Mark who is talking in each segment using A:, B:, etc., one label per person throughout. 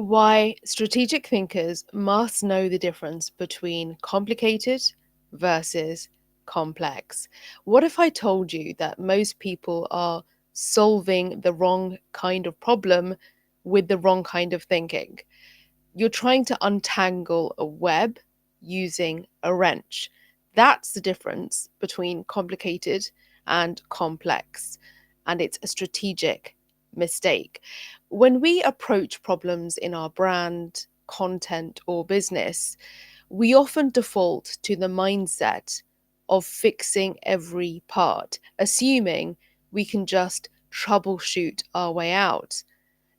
A: Why strategic thinkers must know the difference between complicated versus complex. What if I told you that most people are solving the wrong kind of problem with the wrong kind of thinking? You're trying to untangle a web using a wrench. That's the difference between complicated and complex, and it's a strategic mistake. When we approach problems in our brand, content, or business, we often default to the mindset of fixing every part, assuming we can just troubleshoot our way out.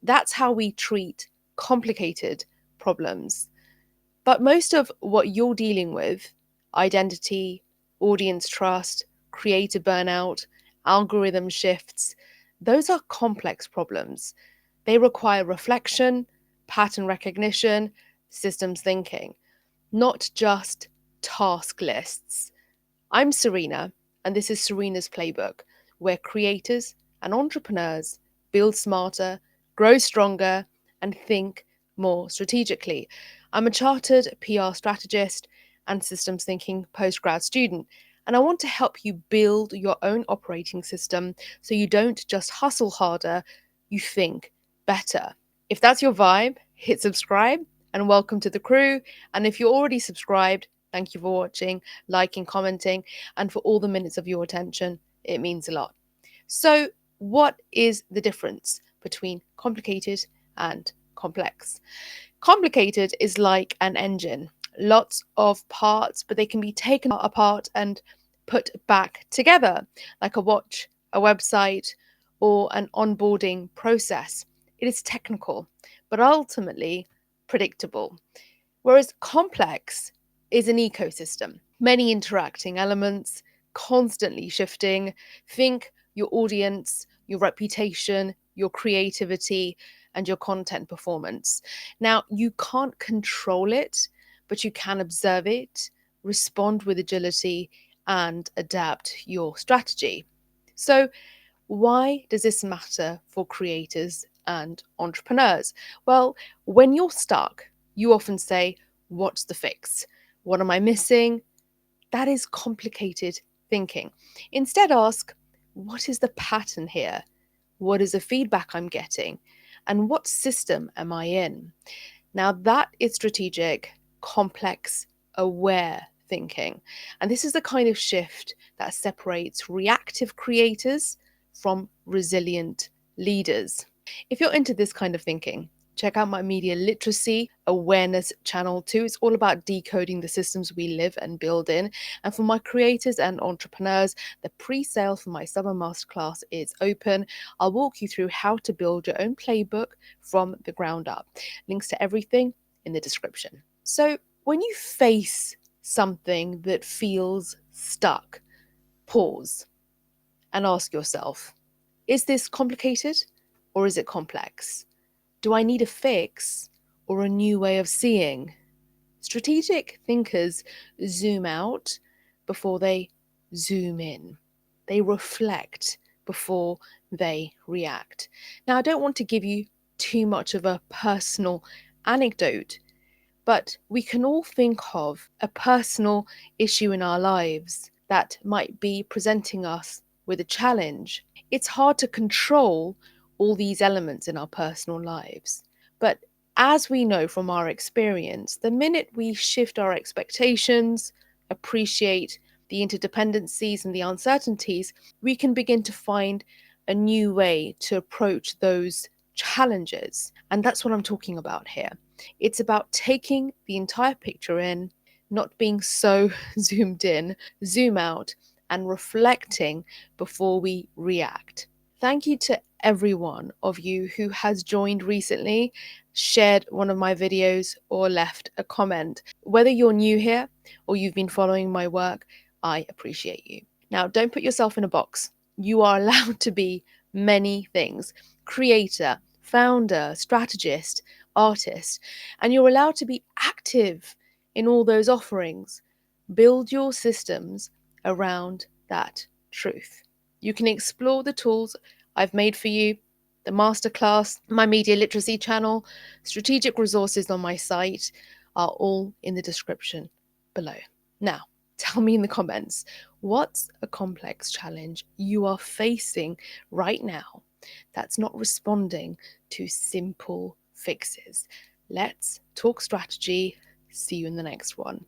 A: That's how we treat complicated problems. But most of what you're dealing with, identity, audience trust, creator burnout, algorithm shifts, those are complex problems. They require reflection, pattern recognition, systems thinking, not just task lists. I'm Serena, and this is Serena's Playbook, where creators and entrepreneurs build smarter, grow stronger, and think more strategically. I'm a chartered PR strategist and systems thinking postgrad student, and I want to help you build your own operating system so you don't just hustle harder, you think better. If that's your vibe, hit subscribe and welcome to the crew. And if you're already subscribed, thank you for watching, liking, commenting, and for all the minutes of your attention. It means a lot. So, what is the difference between complicated and complex? Complicated is like an engine, lots of parts, but they can be taken apart and put back together, like a watch, a website, or an onboarding process. It is technical, but ultimately predictable. Whereas complex is an ecosystem, many interacting elements, constantly shifting. Think your audience, your reputation, your creativity, and your content performance. Now, you can't control it, but you can observe it, respond with agility, and adapt your strategy. So, why does this matter for creators and entrepreneurs? Well, when you're stuck, you often say, what's the fix? What am I missing? That is complicated thinking. Instead, ask, what is the pattern here? What is the feedback I'm getting? And what system am I in? Now, that is strategic, complex, aware thinking. And this is the kind of shift that separates reactive creators from resilient leaders. If you're into this kind of thinking, check out my media literacy awareness channel too. It's all about decoding the systems we live and build in. And for my creators and entrepreneurs, the pre-sale for my summer masterclass is open. I'll walk you through how to build your own playbook from the ground up. Links to everything in the description. So when you face something that feels stuck, pause and ask yourself, is this complicated or is it complex? Do I need a fix or a new way of seeing? Strategic thinkers zoom out before they zoom in. They reflect before they react. Now, I don't want to give you too much of a personal anecdote, but we can all think of a personal issue in our lives that might be presenting us with a challenge. It's hard to control all these elements in our personal lives. But as we know from our experience, the minute we shift our expectations, appreciate the interdependencies and the uncertainties, we can begin to find a new way to approach those challenges. And that's what I'm talking about here. It's about taking the entire picture in, not being so zoomed in, zoom out, and reflecting before we react. Thank you to every one of you who has joined recently, shared one of my videos, or left a comment. Whether you're new here or you've been following my work, I appreciate you. Now, don't put yourself in a box. You are allowed to be many things: creator, founder, strategist, artist, and you're allowed to be active in all those offerings. Build your systems around that truth. You can explore the tools I've made for you the masterclass, my media literacy channel, strategic resources on my site are all in the description below. Now, tell me in the comments, what's a complex challenge you are facing right now that's not responding to simple fixes? Let's talk strategy. See you in the next one.